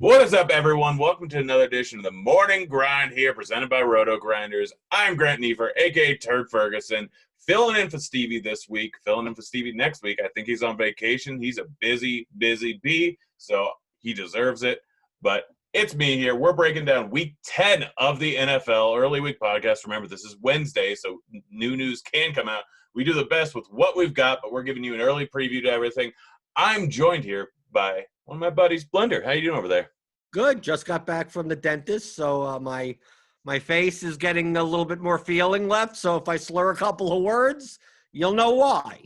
What is up, everyone? Welcome to another edition of the Morning Grind here, presented by RotoGrinders. I'm Grant Neiffer, a.k.a. Turd Ferguson, filling in for Stevie this week, filling in for Stevie next week. I think he's on vacation. He's a busy bee, so he deserves it. But it's me here. We're breaking down Week 10 of the NFL Early Week Podcast. Remember, this is Wednesday, so new news can come out. We do the best with what we've got, but we're giving you an early preview to everything. I'm joined here by one of my buddies, Blender. How you doing over there? Good. Just got back from the dentist, so my face is getting a little bit more feeling left. So if I slur a couple of words, you'll know why.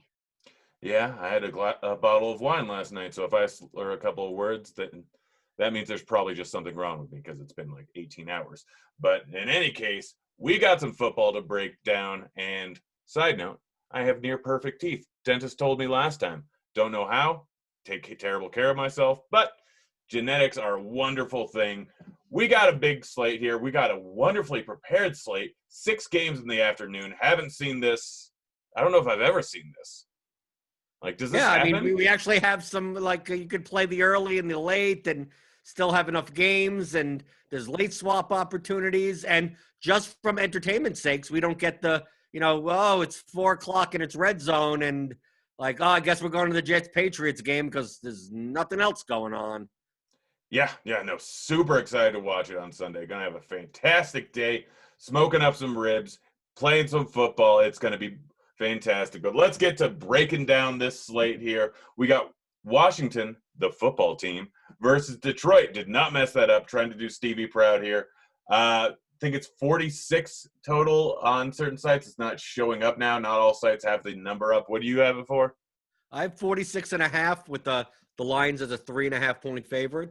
Yeah, I had a bottle of wine last night, so if I slur a couple of words, that means there's probably just something wrong with me because it's been like 18 hours. But in any case, we got some football to break down. And side note, I have near perfect teeth. Dentist told me last time. Don't know how. Take terrible care of myself, but genetics are a wonderful thing. We got a big slate here. We got a wonderfully prepared slate. 6 games in the afternoon. Haven't seen this. I don't know if I've ever seen this. Like, does this happen? I mean, we actually have some, you could play the early and the late and still have enough games, and there's late swap opportunities. And just from entertainment sakes, we don't get the, it's 4 o'clock and it's red zone and I guess we're going to the Jets-Patriots game because there's nothing else going on. Yeah, no, super excited to watch it on Sunday. Going to have a fantastic day, smoking up some ribs, playing some football. It's going to be fantastic. But let's get to breaking down this slate here. We got Washington, the football team, versus Detroit. Did not mess that up, trying to do Stevie proud here. I think it's 46 total on certain sites. It's not showing up now. Not all sites have the number up. What do you have it for? I have 46.5 with the Lions as a 3.5-point favorite.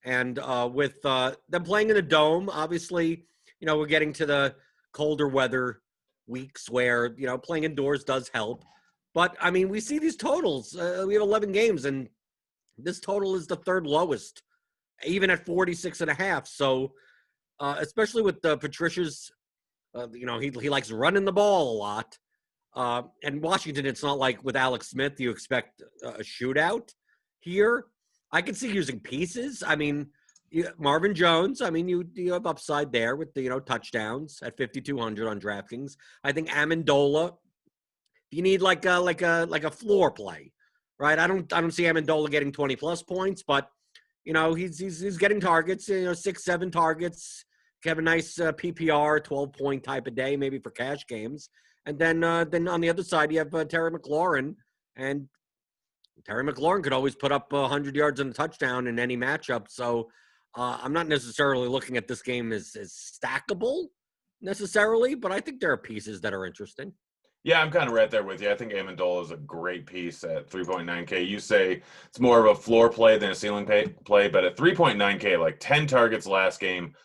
And with them playing in the Dome, obviously, we're getting to the colder weather weeks where, playing indoors does help. But, I mean, we see these totals. We have 11 games, and this total is the third lowest, even at 46.5. So, especially with Patricia's, he likes running the ball a lot. And Washington, it's not like with Alex Smith, you expect a shootout here. I can see using pieces. I mean, Marvin Jones, you have upside there with the, touchdowns at 5,200 on DraftKings. I think Amendola, you need like a floor play, right? I don't see Amendola getting 20+ points, but he's getting targets, 6-7 targets. Have a nice PPR 12-point type of day, maybe for cash games. And then on the other side, you have Terry McLaurin, and Terry McLaurin could always put up 100 yards and a touchdown in any matchup. So I'm not necessarily looking at this game as stackable necessarily, but I think there are pieces that are interesting. Yeah, I'm kind of right there with you. I think Amendola is a great piece at 3.9K. You say it's more of a floor play than a ceiling play, but at 3.9K, like 10 targets last game,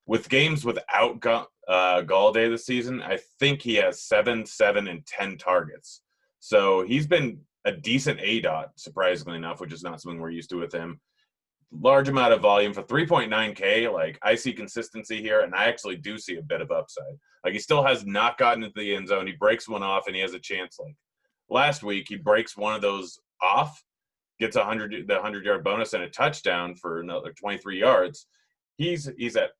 with games without Galladay this season, I think he has 7, 7, and 10 targets. So he's been a decent ADOT, surprisingly enough, which is not something we're used to with him. Large amount of volume for 3.9K. I see consistency here, and I actually do see a bit of upside. He still has not gotten into the end zone. He breaks one off, and he has a chance. Last week, he breaks one of those off, gets the 100-yard bonus and a touchdown for another 23 yards. He's at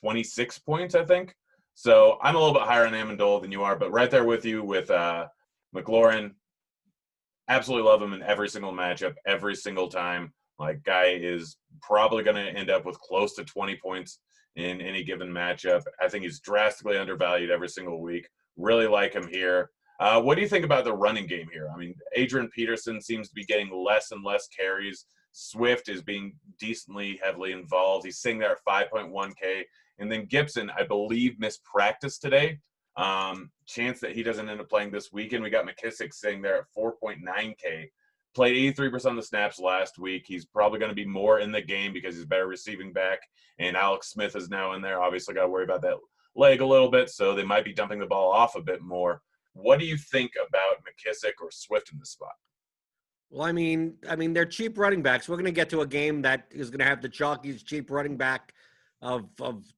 26 points, I think. So I'm a little bit higher on Amendola than you are, but right there with you with McLaurin. Absolutely love him in every single matchup, every single time. Guy is probably going to end up with close to 20 points in any given matchup. I think he's drastically undervalued every single week. Really like him here. What do you think about the running game here? Adrian Peterson seems to be getting less and less carries. Swift is being decently heavily involved. He's sitting there at 5.1K. And then Gibson, I believe, missed practice today. Chance that he doesn't end up playing this weekend. We got McKissick sitting there at 4.9K. Played 83% of the snaps last week. He's probably going to be more in the game because he's better receiving back. And Alex Smith is now in there. Obviously got to worry about that leg a little bit, so they might be dumping the ball off a bit more. What do you think about McKissick or Swift in this spot? Well, they're cheap running backs. We're going to get to a game that is going to have the chalkiest cheap running back of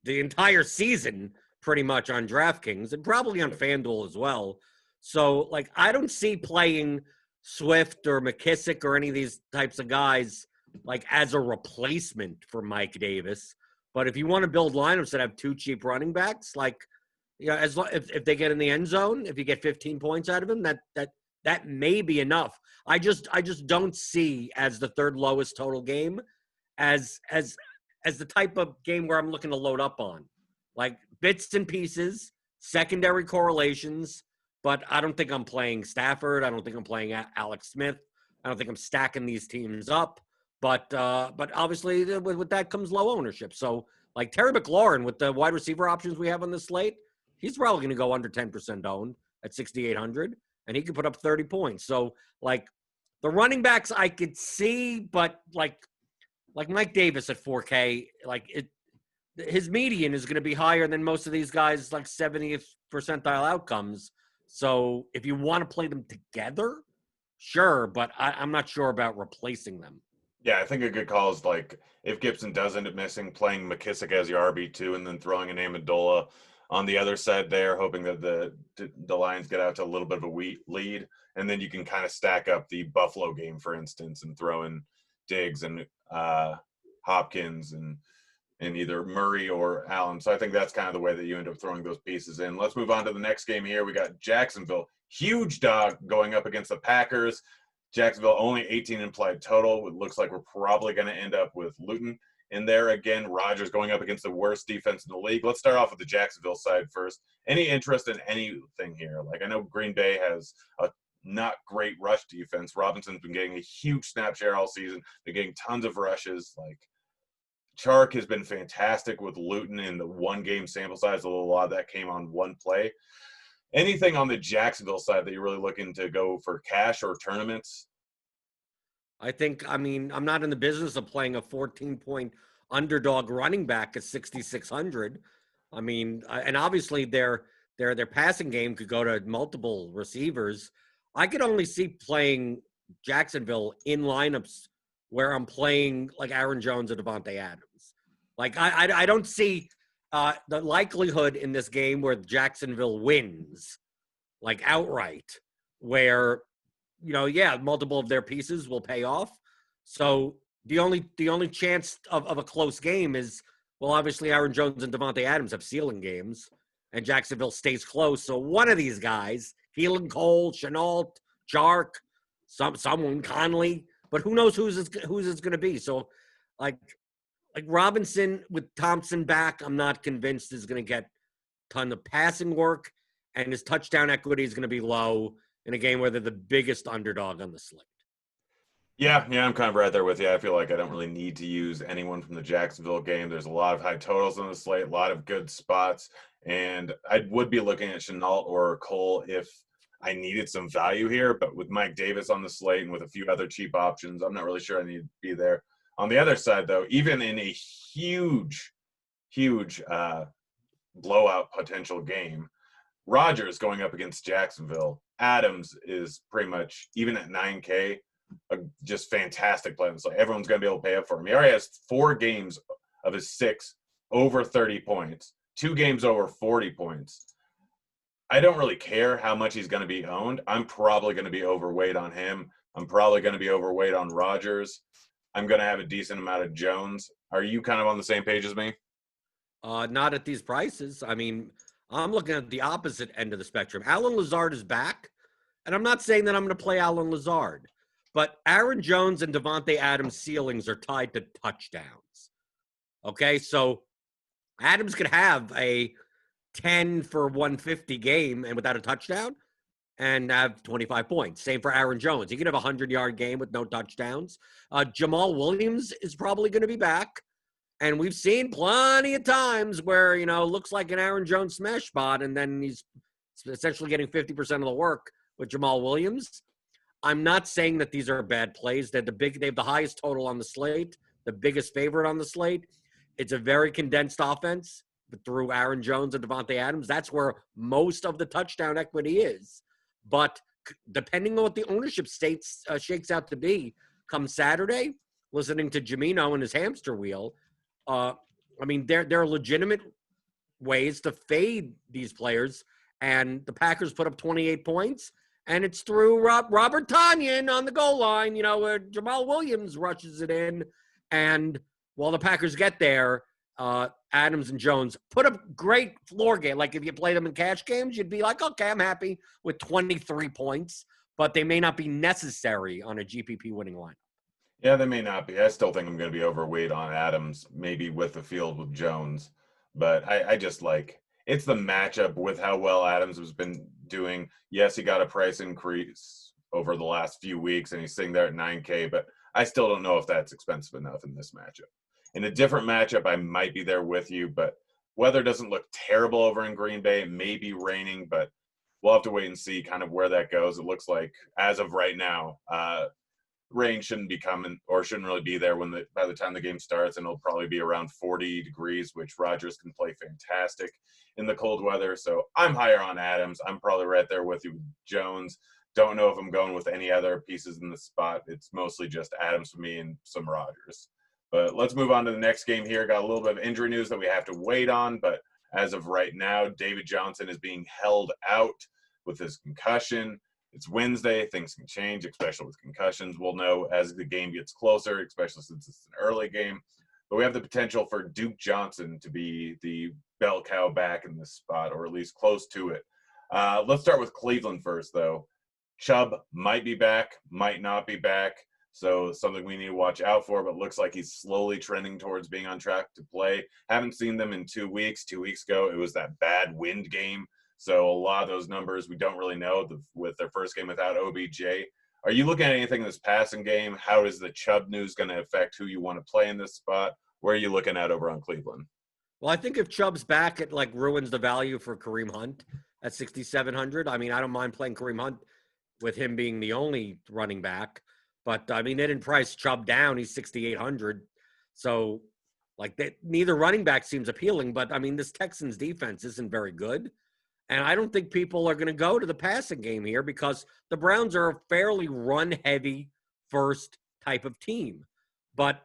the entire season pretty much on DraftKings and probably on FanDuel as well. So, I don't see playing Swift or McKissick or any of these types of guys like as a replacement for Mike Davis. But if you want to build lineups that have two cheap running backs, like, if they get in the end zone, if you get 15 points out of him, that may be enough. I just don't see as the third lowest total game as the type of game where I'm looking to load up on, like bits and pieces, secondary correlations. But I don't think I'm playing Stafford. I don't think I'm playing Alex Smith. I don't think I'm stacking these teams up. But obviously with that comes low ownership. So like Terry McLaurin with the wide receiver options we have on the slate, he's probably going to go under 10% owned at 6,800, and he could put up 30 points. So like the running backs I could see, but like Mike Davis at 4K, his median is going to be higher than most of these guys, like 70th percentile outcomes. So if you want to play them together, sure, but I'm not sure about replacing them. Yeah, I think a good call is like if Gibson does end up missing, playing McKissick as your RB2 and then throwing an Amendola on the other side there, hoping that the Lions get out to a little bit of a lead. And then you can kind of stack up the Buffalo game, for instance, and throw in Diggs and Hopkins and either Murray or Allen. So I think that's kind of the way that you end up throwing those pieces in. Let's move on to the next game here. We got Jacksonville, huge dog going up against the Packers. Jacksonville only 18 implied total. It looks like we're probably going to end up with Luton in there again. Rodgers going up against the worst defense in the league. Let's start off with the Jacksonville side first. Any interest in anything here? Like, I know Green Bay has a not great rush defense. Robinson's been getting a huge snap share all season. They're getting tons of rushes. Like, Chark has been fantastic with Luton in the one-game sample size. A lot of that came on one play. Anything on the Jacksonville side that you're really looking to go for cash or tournaments? I'm not in the business of playing a 14-point underdog running back at 6,600. And obviously their passing game could go to multiple receivers. I could only see playing Jacksonville in lineups where I'm playing like Aaron Jones or Devontae Adams. Like I don't see the likelihood in this game where Jacksonville wins, like outright, where, multiple of their pieces will pay off. So the only chance of a close game is, well, obviously Aaron Jones and Devontae Adams have ceiling games, and Jacksonville stays close. So one of these guys, Keelan Cole, Chenault, Chark, someone, Conley, but who knows who's it's going to be. So like Robinson with Thompson back, I'm not convinced is going to get a ton of passing work, and his touchdown equity is going to be low in a game where they're the biggest underdog on the slate. Yeah, I'm kind of right there with you. I feel like I don't really need to use anyone from the Jacksonville game. There's a lot of high totals on the slate, a lot of good spots, and I would be looking at Chenault or Cole if I needed some value here. But with Mike Davis on the slate and with a few other cheap options, I'm not really sure I need to be there. On the other side, though, even in a huge blowout potential game, Rodgers going up against Jacksonville, Adams is pretty much, even at 9K, a just fantastic play. So everyone's going to be able to pay up for him. He already has 4 games of his 6 over 30 points, 2 games over 40 points. I don't really care how much he's going to be owned. I'm probably going to be overweight on him. I'm probably going to be overweight on Rodgers. I'm going to have a decent amount of Jones. Are you kind of on the same page as me? Not at these prices. I'm looking at the opposite end of the spectrum. Allen Lazard is back, and I'm not saying that I'm going to play Allen Lazard, but Aaron Jones and Devontae Adams' ceilings are tied to touchdowns. Okay, so Adams could have a 10 for 150 game and without a touchdown and have 25 points. Same for Aaron Jones. He could have a 100-yard game with no touchdowns. Jamal Williams is probably going to be back. And we've seen plenty of times where, looks like an Aaron Jones smash spot, and then he's essentially getting 50% of the work with Jamal Williams. I'm not saying that these are bad plays. They have the highest total on the slate, the biggest favorite on the slate. It's a very condensed offense through Aaron Jones and Devontae Adams. That's where most of the touchdown equity is. But depending on what the ownership shakes out to be come Saturday, listening to Jamino and his hamster wheel, there are legitimate ways to fade these players. And the Packers put up 28 points, and it's through Robert Tonyan on the goal line, where Jamal Williams rushes it in. And while the Packers get there, Adams and Jones put up great floor game. Like if you play them in cash games, you'd be like, okay, I'm happy with 23 points, but they may not be necessary on a GPP winning lineup. Yeah, they may not be. I still think I'm going to be overweight on Adams, maybe with the field with Jones. But I just like it's the matchup with how well Adams has been doing. Yes, he got a price increase over the last few weeks, and he's sitting there at 9K, but I still don't know if that's expensive enough in this matchup. In a different matchup, I might be there with you, but weather doesn't look terrible over in Green Bay. It may be raining, but we'll have to wait and see kind of where that goes. It looks like, as of right now, rain shouldn't be coming or shouldn't really be there by the time the game starts, and it'll probably be around 40 degrees, which Rodgers can play fantastic in the cold weather. So I'm higher on Adams. I'm probably right there with you with Jones. Don't know if I'm going with any other pieces in the spot. It's mostly just Adams for me and some Rodgers. But let's move on to the next game here. Got a little bit of injury news that we have to wait on, but as of right now, David Johnson is being held out with his concussion. It's Wednesday. Things can change, especially with concussions. We'll know as the game gets closer, especially since it's an early game. But we have the potential for Duke Johnson to be the bell cow back in this spot, or at least close to it. Let's start with Cleveland first, though. Chubb might be back, might not be back. So something we need to watch out for, but looks like he's slowly trending towards being on track to play. Haven't seen them in 2 weeks. 2 weeks ago, it was that bad wind game. So a lot of those numbers we don't really know with their first game without OBJ. Are you looking at anything in this passing game? How is the Chubb news going to affect who you want to play in this spot? Where are you looking at over on Cleveland? Well, I think if Chubb's back, it ruins the value for Kareem Hunt at 6,700. I mean, I don't mind playing Kareem Hunt with him being the only running back. But, I mean, they didn't price Chubb down. He's 6,800. So, neither running back seems appealing. But, I mean, this Texans defense isn't very good. And I don't think people are going to go to the passing game here because the Browns are a fairly run-heavy first type of team. But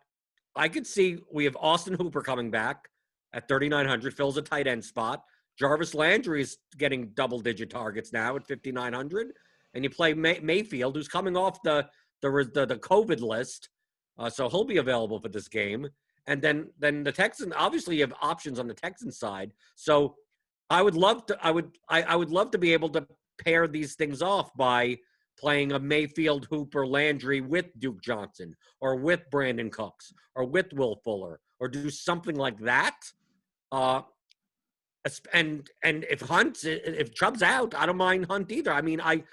I could see we have Austin Hooper coming back at 3,900, fills a tight end spot. Jarvis Landry is getting double-digit targets now at 5,900. And you play Mayfield, who's coming off the COVID list, so he'll be available for this game. And then the Texans, obviously, you have options on the Texans side. So I would love to be able to pair these things off by playing a Mayfield, Hooper, Landry with Duke Johnson, or with Brandon Cooks, or with Will Fuller, or do something like that. And if Chubb's out, I don't mind Hunt either. I mean, I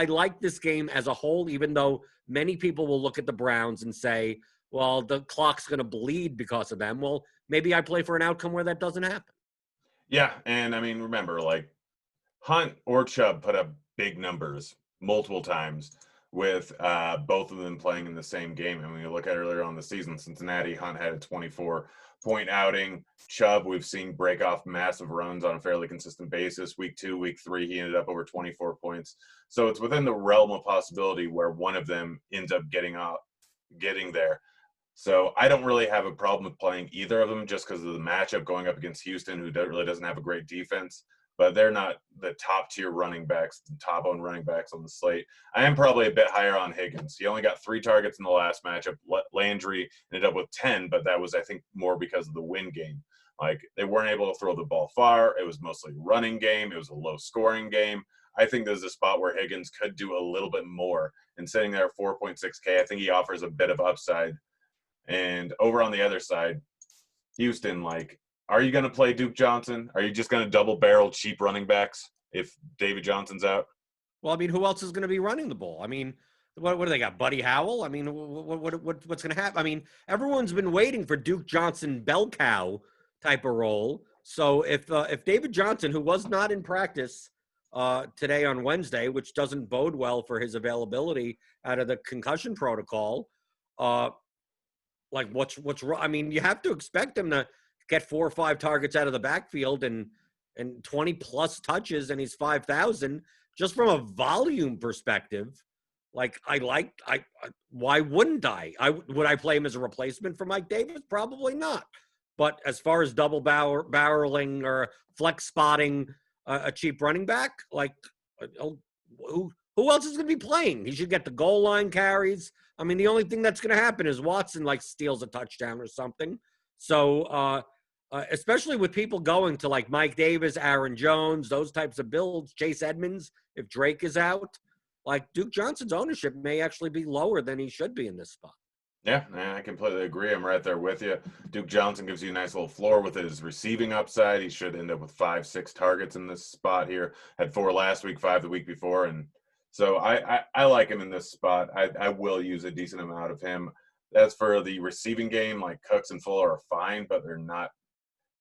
like this game as a whole, even though many people will look at the Browns and say, well, the clock's going to bleed because of them. Well, maybe I play for an outcome where that doesn't happen. Yeah, and I mean, remember, Hunt or Chubb put up big numbers multiple times with both of them playing in the same game. And when you look at earlier on the season, Cincinnati, Hunt had a 24-point outing. Chubb, we've seen break off massive runs on a fairly consistent basis. Week 2, week 3, he ended up over 24 points. So it's within the realm of possibility where one of them ends up getting there. So I don't really have a problem with playing either of them just because of the matchup going up against Houston, who really doesn't have a great defense. But they're not the top-tier running backs, the top-owned running backs on the slate. I am probably a bit higher on Higgins. He only got 3 targets in the last matchup. Landry ended up with 10, but that was, I think, more because of the win game. They weren't able to throw the ball far. It was mostly running game. It was a low-scoring game. I think there's a spot where Higgins could do a little bit more. And sitting there at 4.6K, I think he offers a bit of upside. And over on the other side, Houston, are you going to play Duke Johnson? Are you just going to double-barrel cheap running backs if David Johnson's out? Well, I mean, who else is going to be running the ball? I mean, what do they got? Buddy Howell? I mean, what's going to happen? I mean, everyone's been waiting for Duke Johnson bell cow type of role. So if David Johnson, who was not in practice today on Wednesday, which doesn't bode well for his availability out of the concussion protocol, what's wrong? I mean, you have to expect him to get 4 or 5 targets out of the backfield and 20 plus touches, and he's 5,000. Just from a volume perspective, why wouldn't I? Would I play him as a replacement for Mike Davis? Probably not. But as far as double barreling or flex spotting a cheap running back, who else is going to be playing? He should get the goal line carries. I mean, the only thing that's going to happen is Watson steals a touchdown or something. So, especially with people going to Mike Davis, Aaron Jones, those types of builds, Chase Edmonds, if Drake is out, Duke Johnson's ownership may actually be lower than he should be in this spot. Yeah, I completely agree. I'm right there with you. Duke Johnson gives you a nice little floor with his receiving upside. He should end up with 5-6 targets in this spot here. Had 4 last week, 5 the week before. And so I like him in this spot. I will use a decent amount of him. As for the receiving game, Cooks and Fuller are fine, but they're not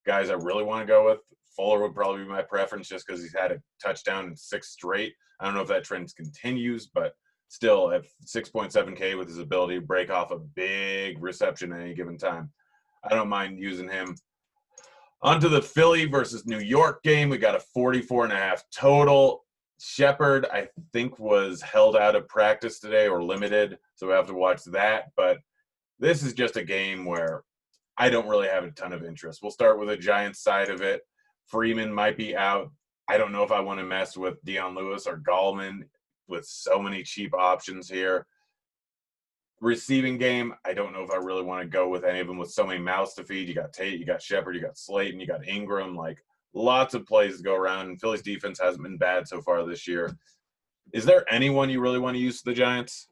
guys I really want to go with. Fuller would probably be my preference just because he's had a touchdown in 6 straight. I don't know if that trend continues, but still at 6.7K with his ability to break off a big reception at any given time, I don't mind using him. On to the Philly versus New York game. We got a 44.5 total. Shepard, I think, was held out of practice today or limited, so we have to watch that. But this is just a game where I don't really have a ton of interest. We'll start with the Giants side of it. Freeman might be out. I don't know if I want to mess with Dion Lewis or Gallman with so many cheap options here. Receiving game, I don't know if I really want to go with any of them with so many mouths to feed. You got Tate, you got Shepard, you got Slayton, you got Ingram. Lots of plays to go around. And Philly's defense hasn't been bad so far this year. Is there anyone you really want to use for the Giants?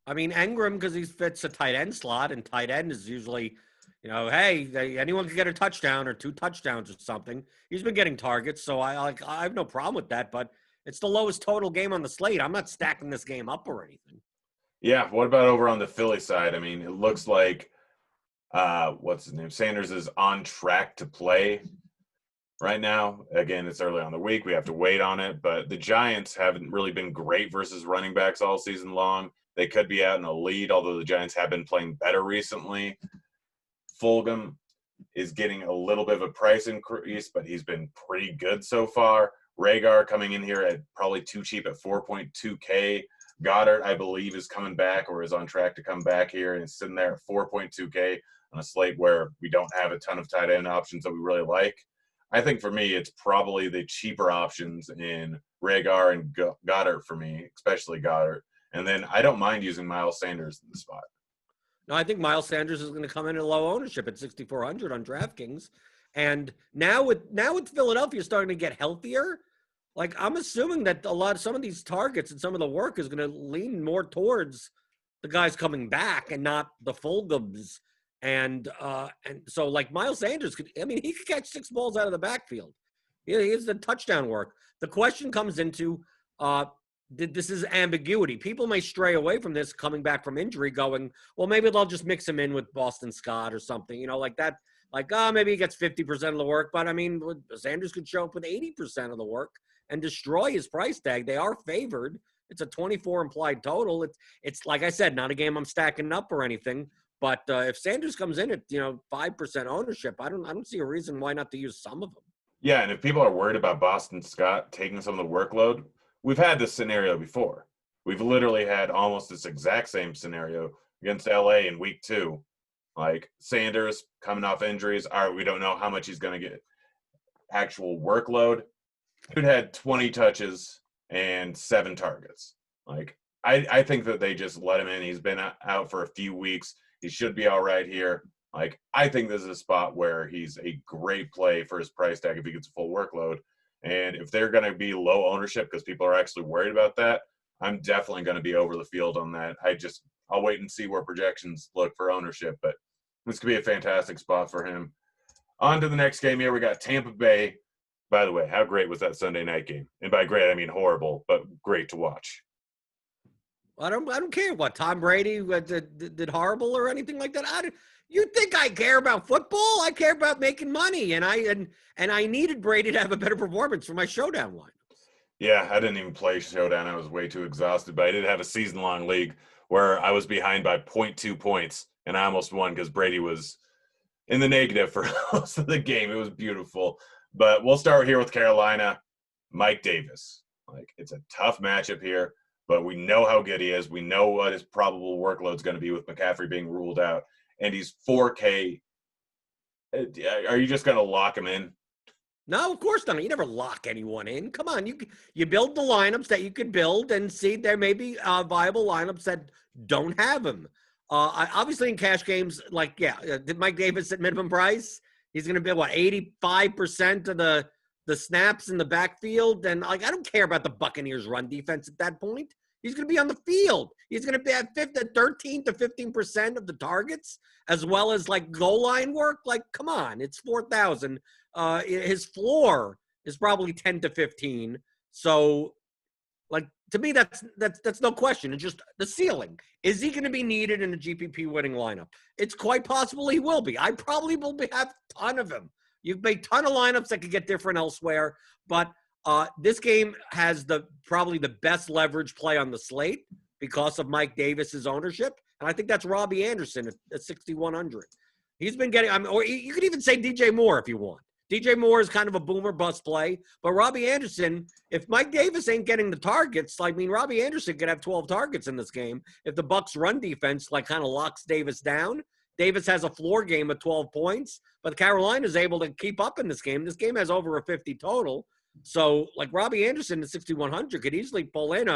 I mean, Ingram, because he fits a tight end slot, and tight end is usually, hey, anyone can get a touchdown or 2 touchdowns or something. He's been getting targets, so I have no problem with that, but it's the lowest total game on the slate. I'm not stacking this game up or anything. Yeah, what about over on the Philly side? I mean, it looks like, what's his name? Sanders is on track to play right now. Again, it's early on the week. We have to wait on it, but the Giants haven't really been great versus running backs all season long. They could be out in a lead, although the Giants have been playing better recently. Fulgham is getting a little bit of a price increase, but he's been pretty good so far. Rager coming in here at probably too cheap at 4.2K. Goddard, I believe, is coming back or is on track to come back here and is sitting there at 4.2K on a slate where we don't have a ton of tight end options that we really like. I think for me, it's probably the cheaper options in Rager and Goddard for me, especially Goddard. And then I don't mind using Miles Sanders in the spot. No, I think Miles Sanders is going to come in at low ownership at 6,400 on DraftKings. And now with Philadelphia starting to get healthier, I'm assuming that some of these targets and some of the work is going to lean more towards the guys coming back and not the Fulghams. And so Miles Sanders he could catch 6 balls out of the backfield. Here's the touchdown work. The question comes into this is ambiguity. People may stray away from this coming back from injury going, well, maybe they'll just mix him in with Boston Scott or something, like that. Maybe he gets 50% of the work, but Sanders could show up with 80% of the work and destroy his price tag. They are favored. It's a 24 implied total. It's like I said, not a game I'm stacking up or anything. But if Sanders comes in at 5% ownership, I don't see a reason why not to use some of them. Yeah, and if people are worried about Boston Scott taking some of the workload, we've had this scenario before. We've literally had almost this exact same scenario against LA in week 2. Sanders coming off injuries. All right, we don't know how much he's going to get actual workload. Dude had 20 touches and 7 targets. I think that they just let him in. He's been out for a few weeks. He should be all right here. I think this is a spot where he's a great play for his price tag if he gets a full workload. And if they're going to be low ownership because people are actually worried about that, I'm definitely going to be over the field on that. I'll wait and see where projections look for ownership, but this could be a fantastic spot for him. On to the next game here. We got Tampa Bay. By the way, how great was that Sunday night game? And by great, I mean horrible, but great to watch. I don't care what Tom Brady did horrible or anything like that. You think I care about football? I care about making money, and I needed Brady to have a better performance for my showdown line. Yeah, I didn't even play showdown. I was way too exhausted, but I did have a season-long league where I was behind by 0.2 points, and I almost won because Brady was in the negative for most of the game. It was beautiful. But we'll start here with Carolina. Mike Davis. It's a tough matchup here, but we know how good he is. We know what his probable workload is going to be with McCaffrey being ruled out, and he's 4K. Are you just going to lock him in? No, of course not. You never lock anyone in. Come on, you build the lineups that you can build and see there may be viable lineups that don't have him. Obviously, in cash games, did Mike Davis at minimum price? He's going to be 85% of the snaps in the backfield, and I don't care about the Buccaneers' run defense at that point. He's going to be on the field. He's going to be at 13 to 15% of the targets, as well as goal line work. Come on, it's 4,000. His floor is probably 10 to 15. So, to me, that's no question. It's just the ceiling. Is he going to be needed in a GPP winning lineup? It's quite possible he will be. I probably will have a ton of him. You make a ton of lineups that could get different elsewhere, but this game has probably the best leverage play on the slate because of Mike Davis's ownership, and I think that's Robbie Anderson at 6,100. He's been getting. Or you could even say DJ Moore if you want. DJ Moore is kind of a boomer bust play, but Robbie Anderson, if Mike Davis ain't getting the targets, Robbie Anderson could have 12 targets in this game if the Bucs run defense kind of locks Davis down. Davis has a floor game of 12 points, but Carolina is able to keep up in this game. This game has over a 50 total. So, Robbie Anderson at 6,100 could easily pull in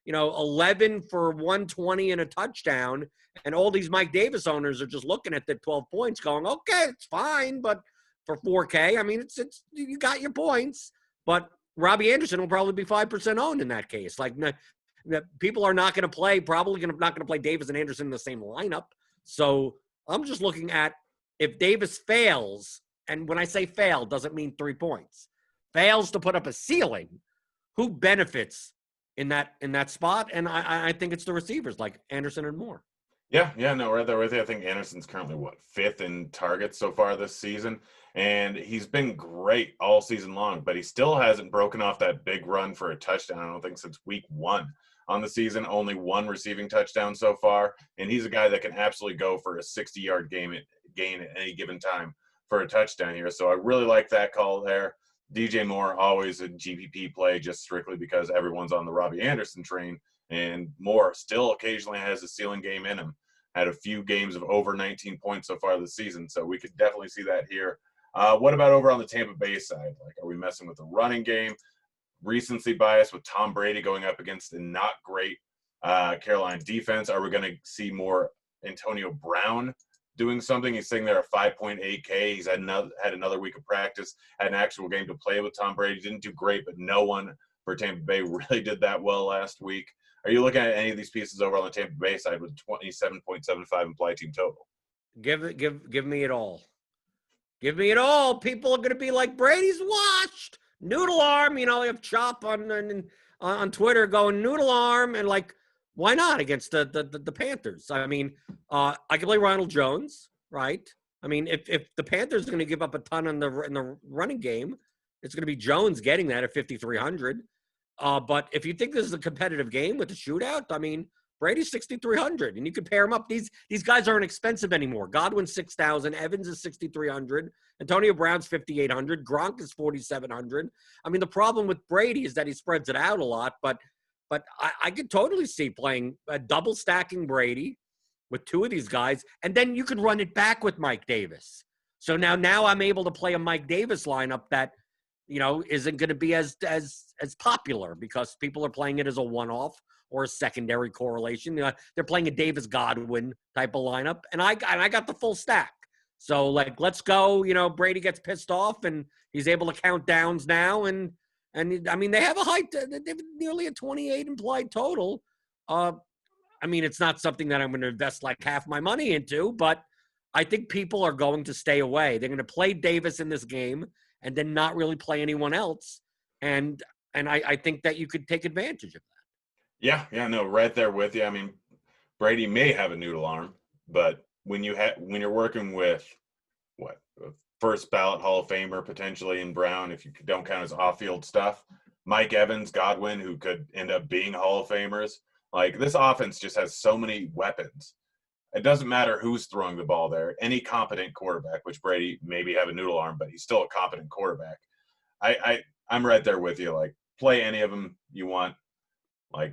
11 for 120 and a touchdown, and all these Mike Davis owners are just looking at the 12 points going, okay, it's fine, but for 4K, it's you got your points, but Robbie Anderson will probably be 5% owned in that case. People are not going to play, not going to play Davis and Anderson in the same lineup. So I'm just looking at if Davis fails, and when I say fail, doesn't mean 3 points, fails to put up a ceiling, who benefits in that spot? And I think it's the receivers like Anderson and Moore. Yeah, no, right there with you. I think Anderson's currently, 5th in targets so far this season, and he's been great all season long, but he still hasn't broken off that big run for a touchdown, I don't think, since week 1 on the season. Only 1 receiving touchdown so far, and he's a guy that can absolutely go for a 60-yard gain at any given time for a touchdown here. So I really like that call there. DJ Moore, always a GPP play, just strictly because everyone's on the Robbie Anderson train. And Moore still occasionally has a ceiling game in him. Had a few games of over 19 points so far this season, so we could definitely see that here. What about over on the Tampa Bay side? Are we messing with the running game? Recency bias with Tom Brady going up against a not great Carolina defense. Are we going to see more Antonio Brown doing something? He's sitting there at 5.8K. He's had another week of practice, had an actual game to play with Tom Brady. Didn't do great, but no one for Tampa Bay really did that well last week. Are you looking at any of these pieces over on the Tampa Bay side with 27.75 implied team total? Give me it all. Give me it all. People are going to be like, Brady's washed. Noodle arm. They have Chop on Twitter going noodle arm, and why not against the Panthers? I can play Ronald Jones, right? If the Panthers are going to give up a ton in the running game, it's going to be Jones getting that at 5,300. But if you think this is a competitive game with a shootout, Brady's 6,300, and you can pair them up. These guys aren't expensive anymore. Godwin's 6,000, Evans is 6,300, Antonio Brown's 5,800, Gronk is 4,700. The problem with Brady is that he spreads it out a lot, but I could totally see playing double stacking Brady with 2 of these guys, and then you could run it back with Mike Davis. So now I'm able to play a Mike Davis lineup that isn't going to be as popular because people are playing it as a one-off or a secondary correlation. They're playing a Davis Godwin type of lineup, and I got the full stack. So let's go. Brady gets pissed off, and he's able to count downs now, and they have they have nearly a 28 implied total. It's not something that I'm going to invest half my money into, but I think people are going to stay away. They're going to play Davis in this game and then not really play anyone else, and I think that you could take advantage of that. Yeah, no, right there with you. Brady may have a noodle arm, but when you're working with first ballot Hall of Famer potentially in Brown, if you don't count his off-field stuff, Mike Evans, Godwin, who could end up being Hall of Famers, this offense just has so many weapons. It doesn't matter who's throwing the ball there. Any competent quarterback, which Brady maybe have a noodle arm, but he's still a competent quarterback. I'm right there with you. Play any of them you want.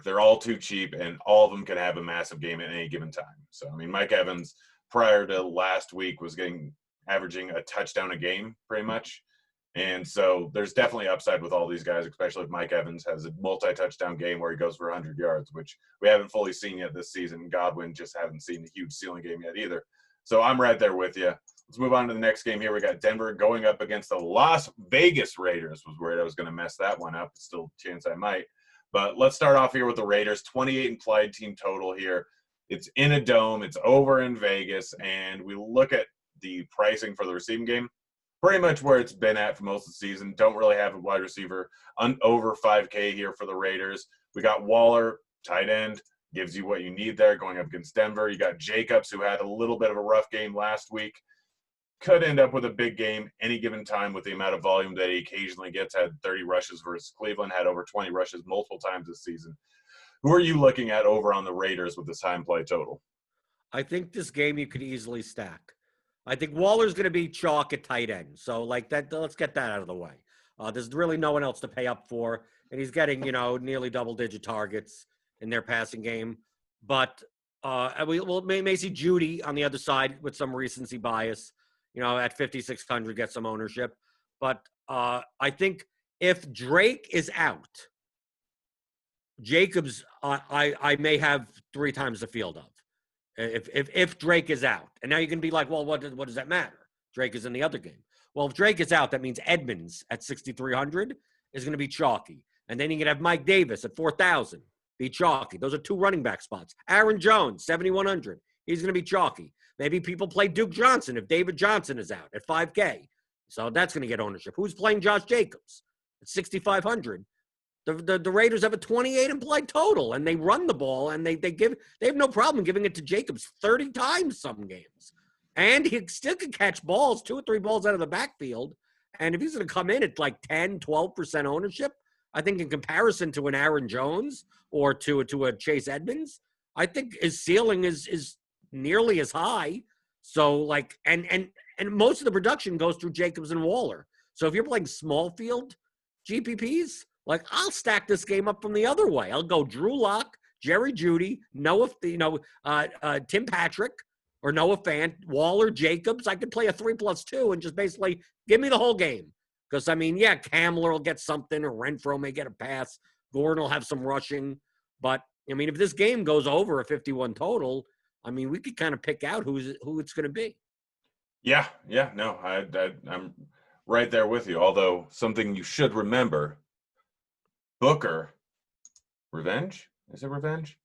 They're all too cheap, and all of them can have a massive game at any given time. So, Mike Evans, prior to last week, was averaging a touchdown a game, pretty much. And so there's definitely upside with all these guys, especially if Mike Evans has a multi-touchdown game where he goes for 100 yards, which we haven't fully seen yet this season. Godwin just haven't seen a huge ceiling game yet either. So I'm right there with you. Let's move on to the next game here. We got Denver going up against the Las Vegas Raiders. Was worried I was going to mess that one up. Still a chance I might. But let's start off here with the Raiders. 28 implied team total here. It's in a dome. It's over in Vegas. And we look at the pricing for the receiving game. Pretty much where it's been at for most of the season. Don't really have a wide receiver over 5K here for the Raiders. We got Waller, tight end, gives you what you need there going up against Denver. You got Jacobs, who had a little bit of a rough game last week. Could end up with a big game any given time with the amount of volume that he occasionally gets. Had 30 rushes versus Cleveland, had over 20 rushes multiple times this season. Who are you looking at over on the Raiders with this high play total? I think this game you could easily stack. I think Waller's going to be chalk at tight end. So, like that, let's get that out of the way. There's really no one else to pay up for. And he's getting, nearly double-digit targets in their passing game. But we may see Judy on the other side with some recency bias, at 5,600, get some ownership. But I think if Drake is out, Jacobs, I may have 3 times the field of. If Drake is out. And now you can be like, well, what does that matter? Drake is in the other game. Well, if Drake is out, that means Edmonds at 6,300 is going to be chalky. And then you can have Mike Davis at 4,000, be chalky. Those are 2 running back spots. Aaron Jones, 7,100. He's going to be chalky. Maybe people play Duke Johnson if David Johnson is out at 5K. So that's going to get ownership. Who's playing Josh Jacobs at 6,500? The Raiders have a 28 implied total, and they run the ball, and they have no problem giving it to Jacobs 30 times some games. And he still can catch balls, 2 or 3 balls out of the backfield. And if he's going to come in at like 10, 12% ownership, I think in comparison to an Aaron Jones or to a Chase Edmonds, I think his ceiling is nearly as high. So like, and most of the production goes through Jacobs and Waller. So if you're playing small field GPPs, like, I'll stack this game up from the other way. I'll go Drew Lock, Jerry Jeudy, Tim Patrick, or Noah Fant, Waller, Jacobs. I could play a 3+2 and just basically give me the whole game. Because, Kamler will get something, or Renfro may get a pass. Gordon will have some rushing. But, if this game goes over a 51 total, we could kind of pick out who it's going to be. Yeah, no, I'm right there with you. Although, something you should remember, Booker, revenge? Is it revenge?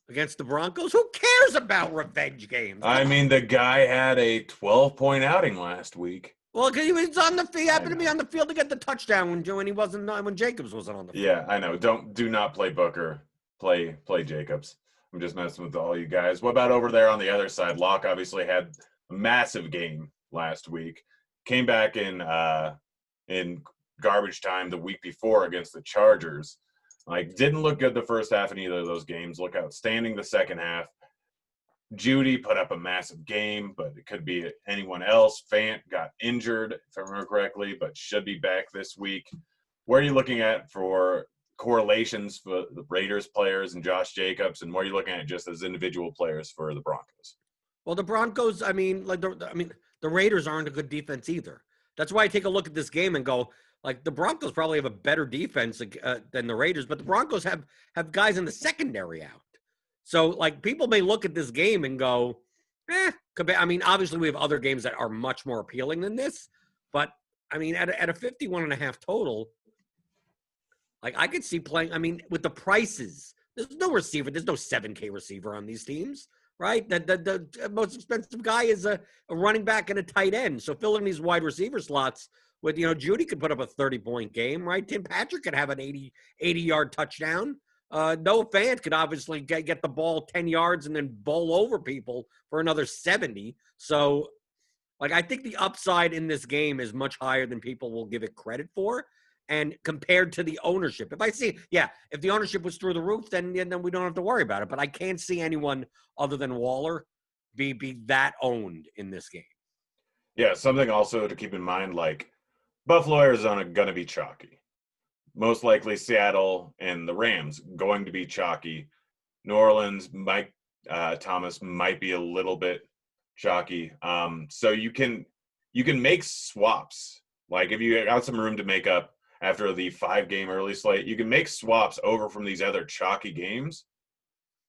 Against the Broncos? Who cares about revenge games? The guy had a 12-point outing last week. Well, he was on the field, happened to be on the field to get the touchdown when Jacobs wasn't on the field. Yeah, I know. Do not play Booker. Play Jacobs. I'm just messing with all you guys. What about over there on the other side? Locke obviously had a massive game last week. Came back in garbage time the week before against the Chargers. Didn't look good the first half in either of those games. Look outstanding the second half. Judy put up a massive game, but it could be anyone else. Fant got injured, if I remember correctly, but should be back this week. Where are you looking at for correlations for the Raiders players and Josh Jacobs, and what are you looking at just as individual players for the Broncos? Well, the Broncos, the Raiders aren't a good defense either. That's why I take a look at this game and go, the Broncos probably have a better defense than the Raiders, but the Broncos have guys in the secondary out. So, people may look at this game and go, obviously we have other games that are much more appealing than this, but, at a 51.5 total, I could see playing, with the prices, there's no receiver, there's no 7K receiver on these teams, right? The most expensive guy is a running back and a tight end. So filling these wide receiver slots with, Judy could put up a 30-point game, right? Tim Patrick could have an 80-yard touchdown. Noah Fant could obviously get the ball 10 yards and then bowl over people for another 70. So, I think the upside in this game is much higher than people will give it credit for. And compared to the ownership, if the ownership was through the roof, then we don't have to worry about it. But I can't see anyone other than Waller be that owned in this game. Yeah, something also to keep in mind, Buffalo, Arizona, going to be chalky. Most likely Seattle and the Rams going to be chalky. New Orleans, Mike Thomas might be a little bit chalky. So you can you can make swaps. Like if you got some room to make up after the 5-game early slate, you can make swaps over from these other chalky games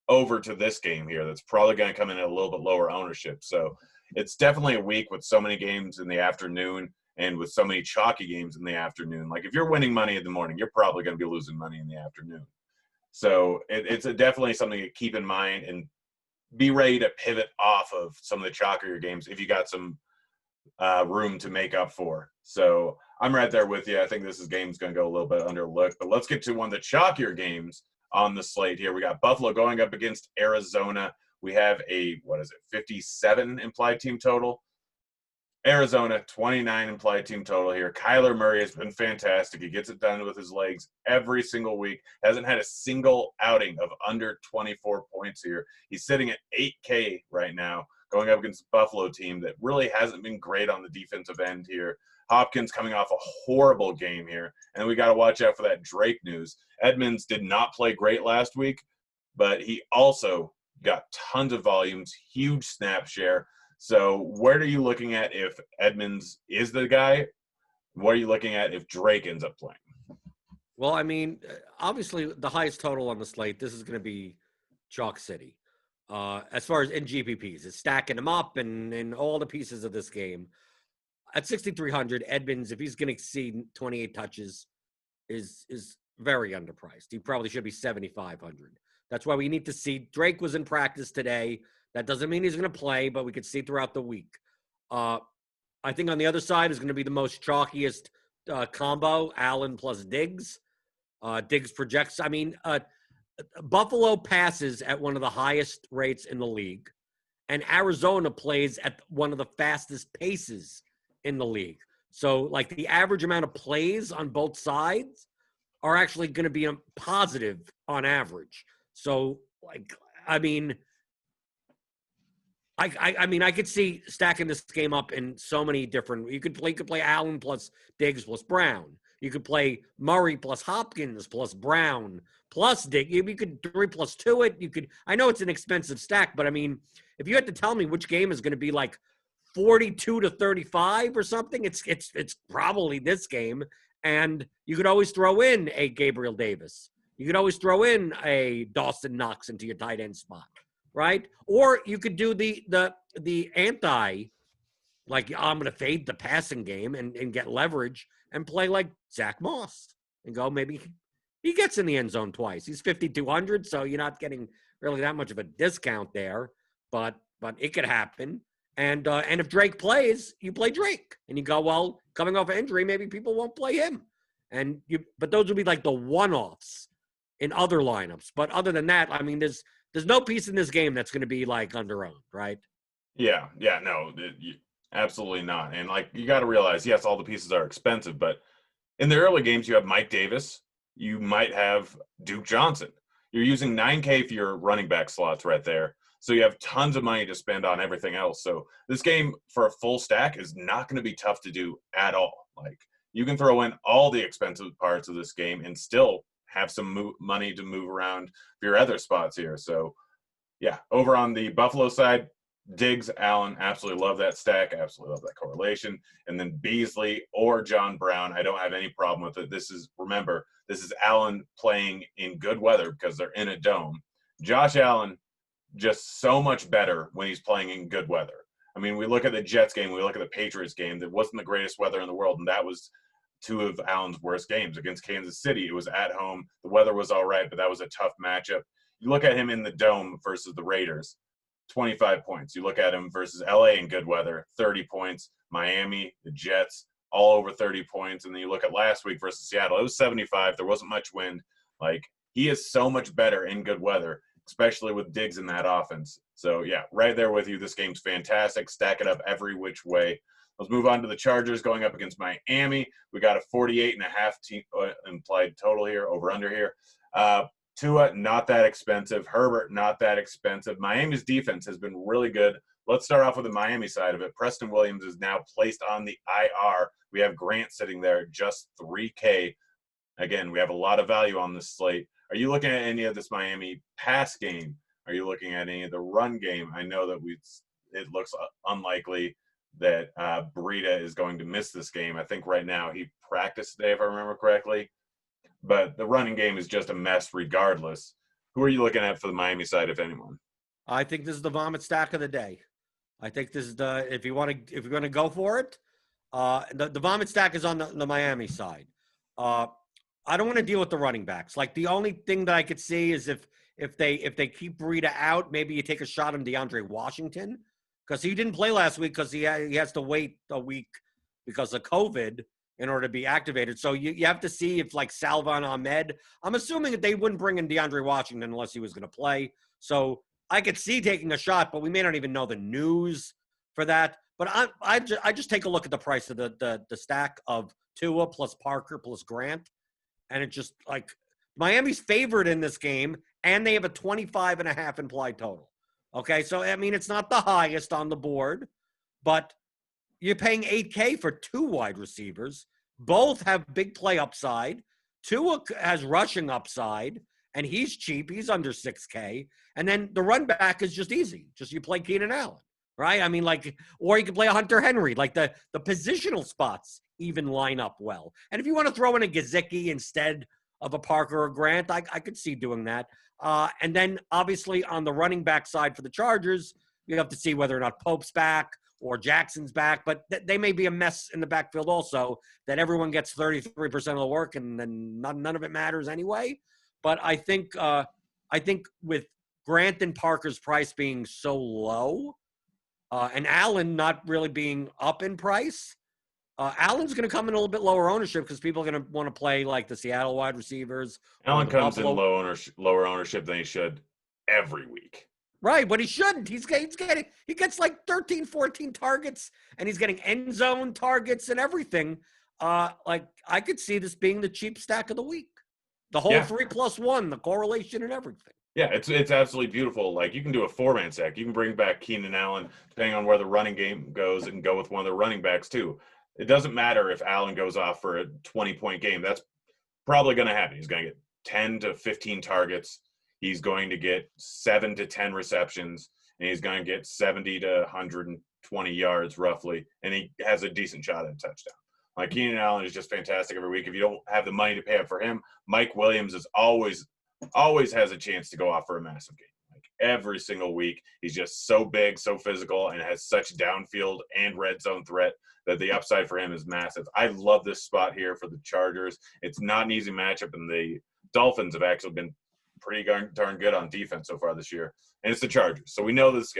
over to this game here that's probably going to come in at a little bit lower ownership. So it's definitely a week with so many games in the afternoon and with so many chalky games in the afternoon. Like if you're winning money in the morning, you're probably going to be losing money in the afternoon. So it's definitely something to keep in mind and be ready to pivot off of some of the chalkier games if you got some room to make up for. So I'm right there with you. I think this game's going to go a little bit underlooked. But let's get to one of the chalkier games on the slate here. We got Buffalo going up against Arizona. We have a, 57 implied team total. Arizona, 29 implied team total here. Kyler Murray has been fantastic. He gets it done with his legs every single week. Hasn't had a single outing of under 24 points here. He's sitting at 8K right now, going up against the Buffalo team that really hasn't been great on the defensive end here. Hopkins coming off a horrible game here. And we got to watch out for that Drake news. Edmonds did not play great last week, but he also got tons of volumes, huge snap share. So where are you looking at if Edmonds is the guy? What are you looking at if Drake ends up playing? Well, I mean, obviously the highest total on the slate, this is going to be Chalk City. As far as in GPPs, it's stacking them up and all the pieces of this game. At 6,300, Edmonds, if he's going to exceed 28 touches, is very underpriced. He probably should be 7,500. That's why we need to see. Drake was in practice today. That doesn't mean he's going to play, but we could see throughout the week. I think on the other side is going to be the most chalkiest combo, Allen plus Diggs. Diggs projects. I mean, Buffalo passes at one of the highest rates in the league, and Arizona plays at one of the fastest paces in the league. So, like, the average amount of plays on both sides are actually going to be positive on average. So, like, I mean, I could see stacking this game up in so many different. You could play Allen plus Diggs plus Brown. You could play Murray plus Hopkins plus Brown plus Diggs. You could 3+2 it. You could. I know it's an expensive stack, but I mean, if you had to tell me which game is going to be like 42-35 or something, it's probably this game. And you could always throw in a Gabriel Davis. You could always throw in a Dawson Knox into your tight end spot. Right? Or you could do the anti, like I'm going to fade the passing game and get leverage and play like Zach Moss and go maybe he gets in the end zone twice. He's 5,200, so you're not getting really that much of a discount there, but it could happen. And if Drake plays, you play Drake and you go, well, coming off an injury, maybe people won't play him. But those would be like the one-offs in other lineups. But other than that, I mean, there's no piece in this game that's going to be like underowned, right? Yeah, no, absolutely not. And like you got to realize, yes, all the pieces are expensive, but in the early games, you have Mike Davis, you might have Duke Johnson. You're using 9K for your running back slots right there, so you have tons of money to spend on everything else. So this game for a full stack is not going to be tough to do at all. Like you can throw in all the expensive parts of this game and still have some money to move around for your other spots here. So, yeah, over on the Buffalo side, Diggs, Allen, absolutely love that stack. Absolutely love that correlation. And then Beasley or John Brown, I don't have any problem with it. This is Allen playing in good weather because they're in a dome. Josh Allen, just so much better when he's playing in good weather. I mean, we look at the Jets game, we look at the Patriots game. That wasn't the greatest weather in the world, and that was two of Allen's worst games against Kansas City. It was at home. The weather was all right, but that was a tough matchup. You look at him in the dome versus the Raiders, 25 points. You look at him versus LA in good weather, 30 points. Miami, the Jets, all over 30 points. And then you look at last week versus Seattle, it was 75. There wasn't much wind. Like, he is so much better in good weather, especially with Diggs in that offense. So, yeah, right there with you. This game's fantastic. Stack it up every which way. Let's move on to the Chargers going up against Miami. We got a 48.5 implied total here, over under here. Tua, not that expensive. Herbert, not that expensive. Miami's defense has been really good. Let's start off with the Miami side of it. Preston Williams is now placed on the IR. We have Grant sitting there, just 3K. Again, we have a lot of value on this slate. Are you looking at any of this Miami pass game? Are you looking at any of the run game? I know that it looks unlikely. that Breida is going to miss this game. I think right now he practiced today, if I remember correctly. But the running game is just a mess regardless. Who are you looking at for the Miami side, if anyone? I think this is the vomit stack of the day. I think this is if you're going to go for it, the vomit stack is on the Miami side. I don't want to deal with the running backs. Like, the only thing that I could see is if they keep Breida out, maybe you take a shot on DeAndre Washington, because he didn't play last week because he has to wait a week because of COVID in order to be activated. So you have to see if, like, Salvon Ahmed, I'm assuming that they wouldn't bring in DeAndre Washington unless he was going to play. So I could see taking a shot, but we may not even know the news for that. But I just take a look at the price of the stack of Tua plus Parker plus Grant. And it just, like, Miami's favored in this game, and they have a 25.5 implied total. Okay, so, I mean, it's not the highest on the board, but you're paying $8K for two wide receivers. Both have big play upside. Tua has rushing upside, and he's cheap. He's under $6K. And then the run back is just easy. Just you play Keenan Allen, right? I mean, like, or you can play a Hunter Henry. Like, the positional spots even line up well. And if you want to throw in a Gesicki instead of a Parker or Grant, I could see doing that. And then, obviously, on the running back side for the Chargers, you have to see whether or not Pope's back or Jackson's back. But they may be a mess in the backfield also, that everyone gets 33% of the work and then none of it matters anyway. But I think with Grant and Parker's price being so low, and Allen not really being up in price, Allen's going to come in a little bit lower ownership because people are going to want to play like the Seattle wide receivers. Allen comes in lower ownership than he should every week. Right, but he shouldn't. He gets like 13, 14 targets, and he's getting end zone targets and everything. Like, I could see this being the cheap stack of the week. The whole 3+1, the correlation and everything. Yeah, it's absolutely beautiful. Like, you can do a 4-man stack. You can bring back Keenan Allen, depending on where the running game goes, and go with one of the running backs too. It doesn't matter if Allen goes off for a 20-point game. That's probably going to happen. He's going to get 10 to 15 targets. He's going to get 7 to 10 receptions, and he's going to get 70 to 120 yards roughly, and he has a decent shot at a touchdown. Like, Keenan Allen is just fantastic every week. If you don't have the money to pay up for him, Mike Williams is always has a chance to go off for a massive game. Like, every single week, he's just so big, so physical, and has such downfield and red zone threat that the upside for him is massive. I love this spot here for the Chargers. It's not an easy matchup, and the Dolphins have actually been pretty darn good on defense so far this year. And it's the Chargers. So we know this.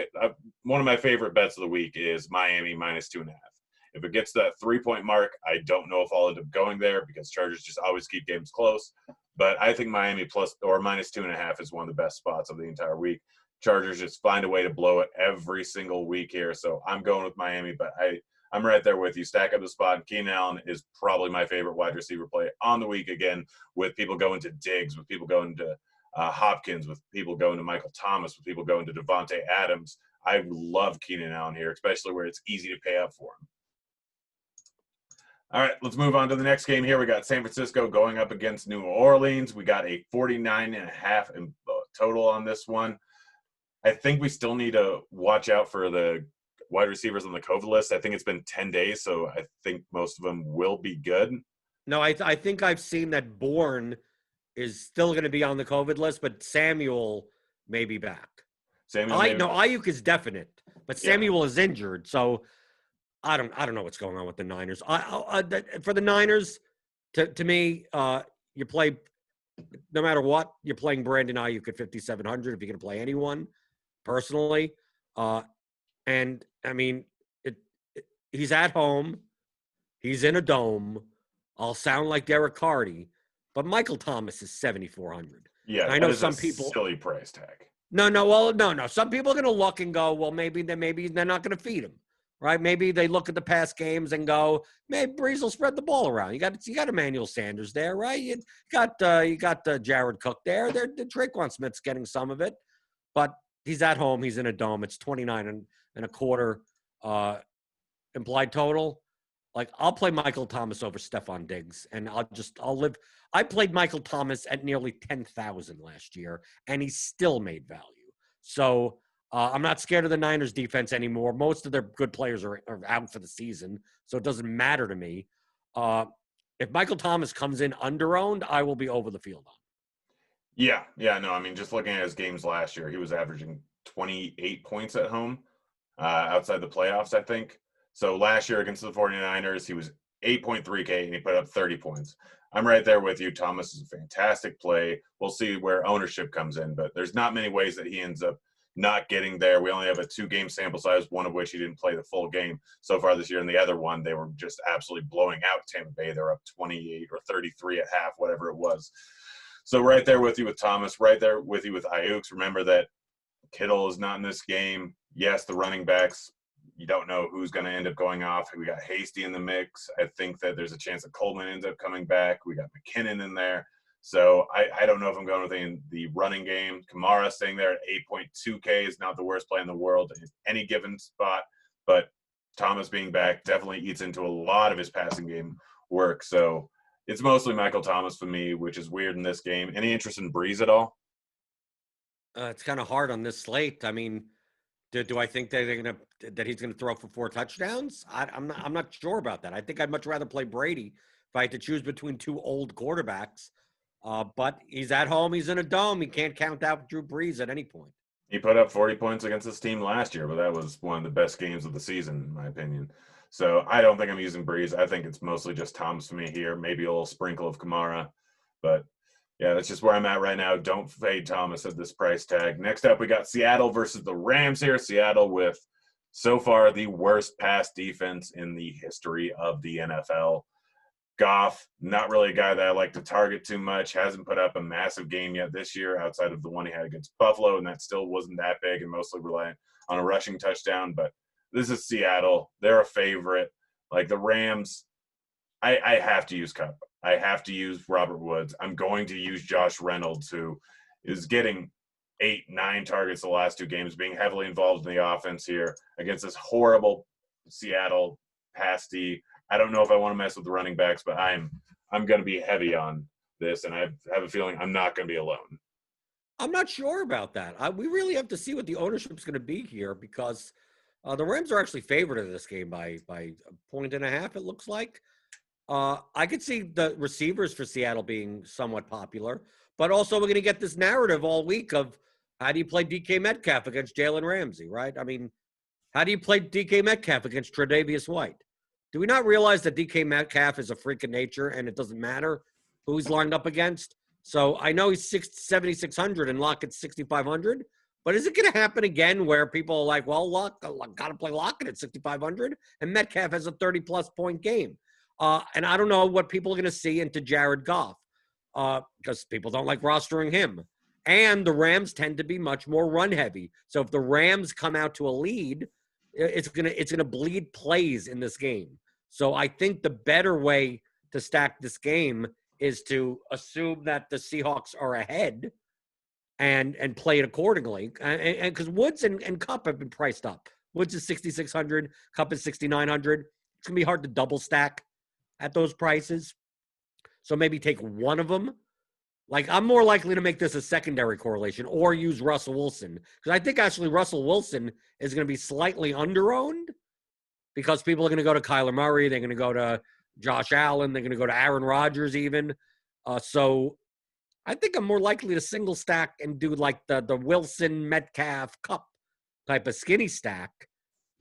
One of my favorite bets of the week is Miami -2.5. If it gets to that 3-point mark, I don't know if I'll end up going there because Chargers just always keep games close. But I think Miami plus or -2.5 is one of the best spots of the entire week. Chargers just find a way to blow it every single week here. So I'm going with Miami, but I'm right there with you. Stack up the spot. Keenan Allen is probably my favorite wide receiver play on the week again, with people going to Diggs, with people going to Hopkins, with people going to Michael Thomas, with people going to Devontae Adams. I love Keenan Allen here, especially where it's easy to pay up for him. All right, let's move on to the next game here. We got San Francisco going up against New Orleans. We got a 49.5 in total on this one. I think we still need to watch out for the wide receivers on the COVID list. I think it's been 10 days, so I think most of them will be good. No, I think I've seen that Bourne is still going to be on the COVID list, but Samuel may be back. Ayuk is definite, but Samuel is injured, so I don't know what's going on with the Niners. For the Niners, to me, you play no matter what. You're playing Brandon Ayuk at 5,700 if you're going to play anyone. Personally, and I mean, he's at home, he's in a dome. I'll sound like Derek Carty, but Michael Thomas is 7,400. Yeah, and I know some people silly price tag. No. Some people are going to look and go, well, maybe they're not going to feed him. Right? Maybe they look at the past games and go, maybe Breeze will spread the ball around. You got Emmanuel Sanders there, right? You got Jared Cook there. The Traquan Smith's getting some of it, but he's at home. He's in a dome. It's 29.25 implied total. Like, I'll play Michael Thomas over Stephon Diggs, and I'll live. I played Michael Thomas at nearly 10,000 last year, and he still made value. So I'm not scared of the Niners defense anymore. Most of their good players are out for the season, so it doesn't matter to me. If Michael Thomas comes in under-owned, I will be over the field on. Yeah, no, I mean, just looking at his games last year, he was averaging 28 points at home outside the playoffs, I think. So last year against the 49ers, he was 8.3K and he put up 30 points. I'm right there with you. Thomas is a fantastic play. We'll see where ownership comes in, but there's not many ways that he ends up not getting there. We only have a 2-game sample size, one of which he didn't play the full game so far this year. And the other one, they were just absolutely blowing out Tampa Bay. They're up 28 or 33 at half, whatever it was. So right there with you with Thomas, right there with you with Ayuk. Remember that Kittle is not in this game. Yes, the running backs, you don't know who's going to end up going off. We got Hasty in the mix. I think that there's a chance that Coleman ends up coming back. We got McKinnon in there. So I don't know if I'm going with the running game. Kamara staying there at 8.2K is not the worst play in the world in any given spot. But Thomas being back definitely eats into a lot of his passing game work. So it's mostly Michael Thomas for me, which is weird in this game. Any interest in Breeze at all? It's kind of hard on this slate. I mean, do I think that he's gonna throw for 4 touchdowns? I'm not sure about that. I think I'd much rather play Brady if I had to choose between 2 old quarterbacks. But he's at home. He's in a dome. He can't count out Drew Brees at any point. He put up 40 points against this team last year, but that was one of the best games of the season, in my opinion. So I don't think I'm using Breeze. I think it's mostly just Thomas for me here, maybe a little sprinkle of Kamara. But, yeah, that's just where I'm at right now. Don't fade Thomas at this price tag. Next up, we got Seattle versus the Rams here. Seattle with, so far, the worst pass defense in the history of the NFL. Goff, not really a guy that I like to target too much. Hasn't put up a massive game yet this year outside of the one he had against Buffalo, and that still wasn't that big and mostly reliant on a rushing touchdown. But this is Seattle. They're a favorite. Like the Rams, I have to use Kupp. I have to use Robert Woods. I'm going to use Josh Reynolds, who is getting 8-9 targets the last 2 games, being heavily involved in the offense here against this horrible Seattle pass D. I don't know if I want to mess with the running backs, but I'm going to be heavy on this, and I have a feeling I'm not going to be alone. I'm not sure about that. We really have to see what the ownership is going to be here because the Rams are actually favored in this game by 1.5, it looks like. I could see the receivers for Seattle being somewhat popular, but also we're going to get this narrative all week of how do you play DK Metcalf against Jalen Ramsey, right? I mean, how do you play DK Metcalf against Tre'Davious White? Do we not realize that DK Metcalf is a freak of nature and it doesn't matter who he's lined up against? So I know he's 7,600 and Lockett's 6,500, but is it going to happen again where people are like, well, got to play Lockett at 6,500 and Metcalf has a 30-plus point game? And I don't know what people are going to see into Jared Goff because people don't like rostering him. And the Rams tend to be much more run heavy. So if the Rams come out to a lead, it's gonna bleed plays in this game. So I think the better way to stack this game is to assume that the Seahawks are ahead and play it accordingly. And because Woods and Kupp have been priced up. Woods is 6,600, Kupp is 6,900. It's gonna be hard to double stack at those prices. So maybe take one of them. Like, I'm more likely to make this a secondary correlation or use Russell Wilson. Because I think actually Russell Wilson is going to be slightly under-owned because people are going to go to Kyler Murray. They're going to go to Josh Allen. They're going to go to Aaron Rodgers even. So I think I'm more likely to single stack and do like the Wilson, Metcalf, Kupp type of skinny stack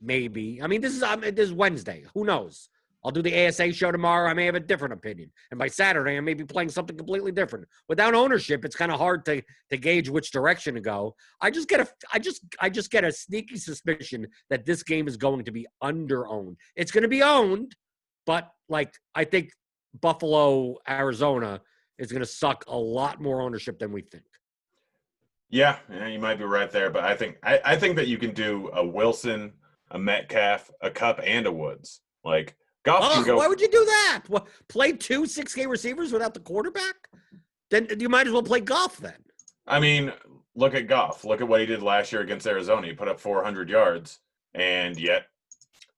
maybe. I mean, this is Wednesday. Who knows? I'll do the ASA show tomorrow. I may have a different opinion. And by Saturday, I may be playing something completely different. Without ownership, it's kind of hard to gauge which direction to go. I just get a sneaky suspicion that this game is going to be under-owned. It's going to be owned, but like I think Buffalo, Arizona is going to suck a lot more ownership than we think. Yeah, you might be right there, but I think that you can do a Wilson, a Metcalf, a Kupp, and a Woods. Like Goff can go. Why would you do that? What, play 2 6K receivers without the quarterback? Then you might as well play Goff then. I mean, look at Goff. Look at what he did last year against Arizona. He put up 400 yards, and yet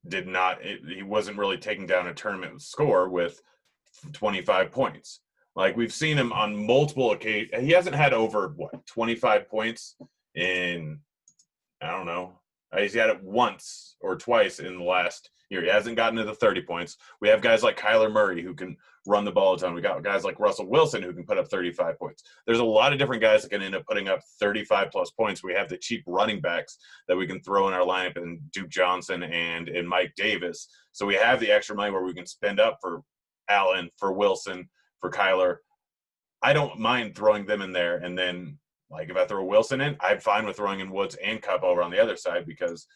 he wasn't really taking down a tournament score with 25 points. Like, we've seen him on multiple occasions. He hasn't had over, 25 points in I don't know. He's had it once or twice in the last year. He hasn't gotten to the 30 points. We have guys like Kyler Murray who can run the ball a ton. We got guys like Russell Wilson who can put up 35 points. There's a lot of different guys that can end up putting up 35-plus points. We have the cheap running backs that we can throw in our lineup in Duke Johnson and in Mike Davis. So we have the extra money where we can spend up for Allen, for Wilson, for Kyler. I don't mind throwing them in there. And then, like, if I throw Wilson in, I'm fine with throwing in Woods and Kupp over on the other side, because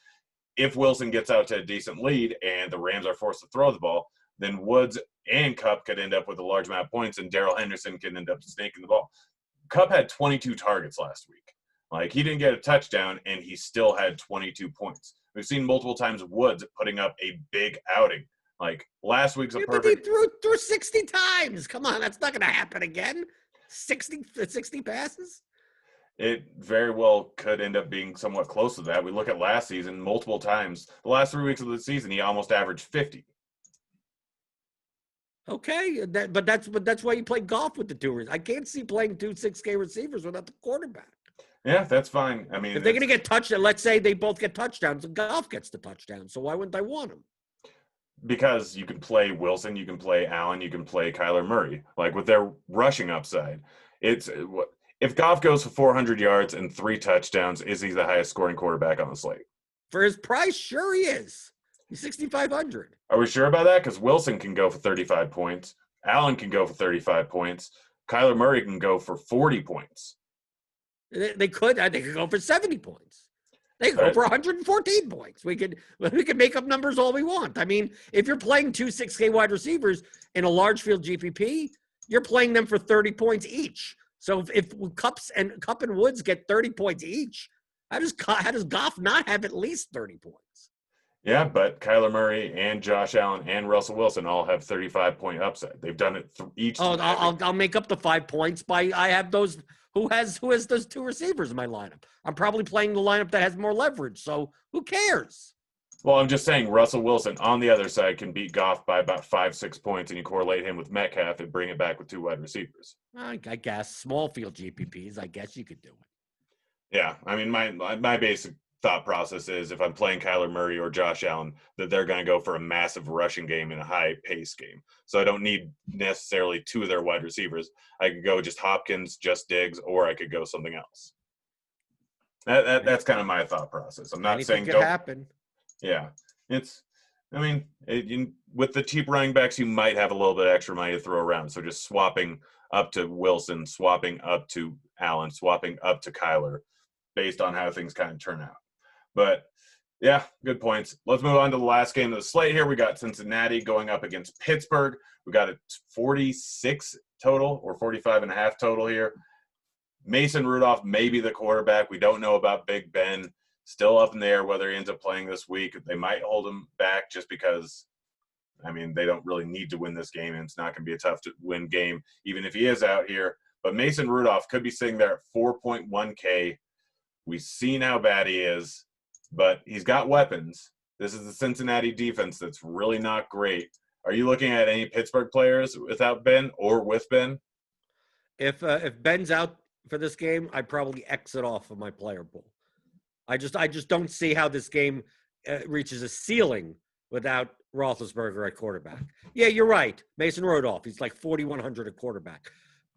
if Wilson gets out to a decent lead and the Rams are forced to throw the ball, then Woods and Kupp could end up with a large amount of points, and Darrell Henderson can end up snaking the ball. Kupp had 22 targets last week. Like, he didn't get a touchdown, and he still had 22 points. We've seen multiple times Woods putting up a big outing. Like, last week's a perfect. But he threw 60 times. Come on, that's not going to happen again. 60 passes? It very well could end up being somewhat close to that. We look at last season multiple times. The last 3 weeks of the season, he almost averaged 50. Okay, but that's why you play golf with the tours. I can't see playing 2 6K receivers without the quarterback. Yeah, that's fine. I mean, if they're going to get touchdowns, let's say they both get touchdowns, and Goff gets the touchdown. So why wouldn't I want him? Because you can play Wilson, you can play Allen, you can play Kyler Murray. Like, with their rushing upside, it's if Goff goes for 400 yards and 3 touchdowns, is he the highest scoring quarterback on the slate? For his price, sure he is. He's 6,500. Are we sure about that? Because Wilson can go for 35 points. Allen can go for 35 points. Kyler Murray can go for 40 points. They could go for 70 points. They could go for 114 points. We could make up numbers all we want. I mean, if you're playing 2 6K wide receivers in a large field GPP, you're playing them for 30 points each. So if Kupp and Woods get 30 points each, how does Goff not have at least 30 points? Yeah, but Kyler Murray and Josh Allen and Russell Wilson all have 35-point upside. They've done it each. Oh, I'll make up the 5 points by I have those. Who has those 2 receivers in my lineup? I'm probably playing the lineup that has more leverage. So who cares? Well, I'm just saying Russell Wilson on the other side can beat Goff by about 5-6 points, and you correlate him with Metcalf and bring it back with 2 wide receivers. I guess small field GPPs. I guess you could do it. Yeah, I mean my basic thought process is if I'm playing Kyler Murray or Josh Allen, that they're going to go for a massive rushing game in a high-pace game. So I don't need necessarily 2 of their wide receivers. I could go just Hopkins, just Diggs, or I could go something else. That's kind of my thought process. I'm not saying could happen. Yeah, with the cheap running backs, you might have a little bit extra money to throw around. So just swapping up to Wilson, swapping up to Allen, swapping up to Kyler, based on how things kind of turn out. But, yeah, good points. Let's move on to the last game of the slate here. We got Cincinnati going up against Pittsburgh. We got a 46 total or 45.5 total here. Mason Rudolph may be the quarterback. We don't know about Big Ben. Still up in the air whether he ends up playing this week. They might hold him back just because, they don't really need to win this game, and it's not going to be a tough-to-win game, even if he is out here. But Mason Rudolph could be sitting there at 4.1K. We've seen how bad he is. But he's got weapons. This is the Cincinnati defense that's really not great. Are you looking at any Pittsburgh players without Ben or with Ben? If Ben's out for this game, I'd probably exit off of my player pool. I just don't see how this game reaches a ceiling without Roethlisberger at quarterback. Yeah, you're right. Mason Rudolph, he's like 4,100 at quarterback.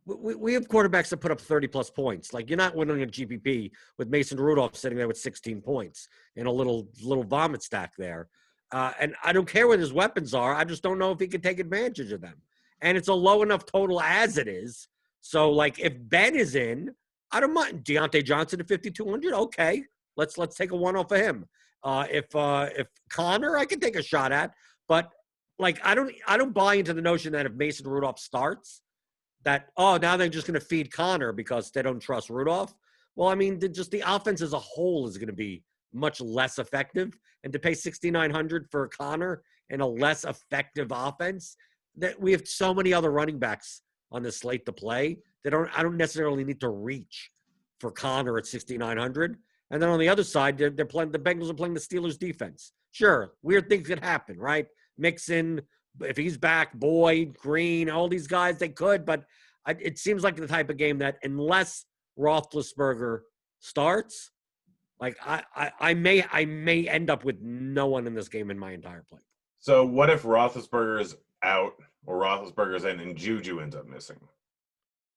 We have quarterbacks that put up 30-plus points. Like, you're not winning a GPP with Mason Rudolph sitting there with 16 points in a little vomit stack there. And I don't care what his weapons are. I just don't know if he can take advantage of them. And it's a low enough total as it is. So, like, if Ben is in, I don't mind. Deontay Johnson at 5,200, okay. Let's take a one off of him. If Connor, I can take a shot at. But, like, I don't buy into the notion that if Mason Rudolph starts, that, now they're just going to feed Connor because they don't trust Rudolph. Well, just the offense as a whole is going to be much less effective. And to pay $6,900 for Connor and a less effective offense, that we have so many other running backs on the slate to play that I don't necessarily need to reach for Connor at $6,900. And then on the other side, they're playing, the Bengals are playing the Steelers defense. Sure, weird things could happen, right? Mixon, if he's back, Boyd, Green, all these guys, they could. But it seems like the type of game that unless Roethlisberger starts, Like I may end up with no one in this game in my entire play. So what if Roethlisberger is out or Roethlisberger's in and Juju ends up missing?